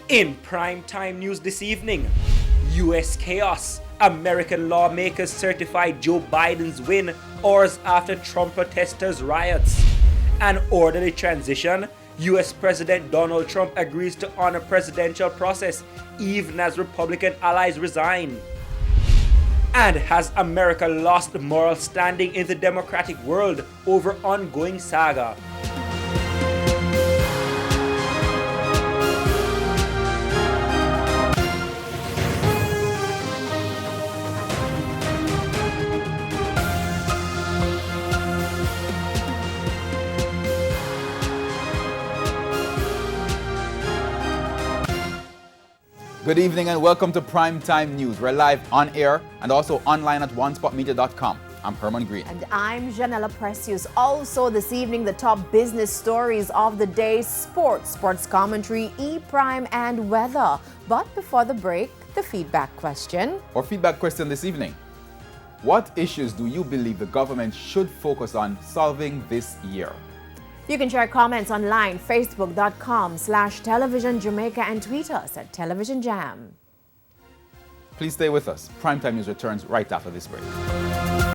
In primetime news this evening, U.S. chaos. American lawmakers certified Joe Biden's win hours after Trump protesters riots. An orderly transition. U.S. President Donald Trump agrees to honor presidential process even as Republican allies resign. And has America lost moral standing in the democratic world over ongoing saga? Good evening and welcome to Primetime News. We're live on air and also online at onespotmedia.com. I'm Herman Green. And I'm Janella Precious. Also this evening, the top business stories of the day: sports commentary, E-Prime, and weather. But before the break, the feedback question. Our feedback question this evening: what issues do you believe the government should focus on solving this year? You can share comments online, facebook.com/Television Jamaica, and tweet us at Television Jam. Please stay with us. Primetime News returns right after this break.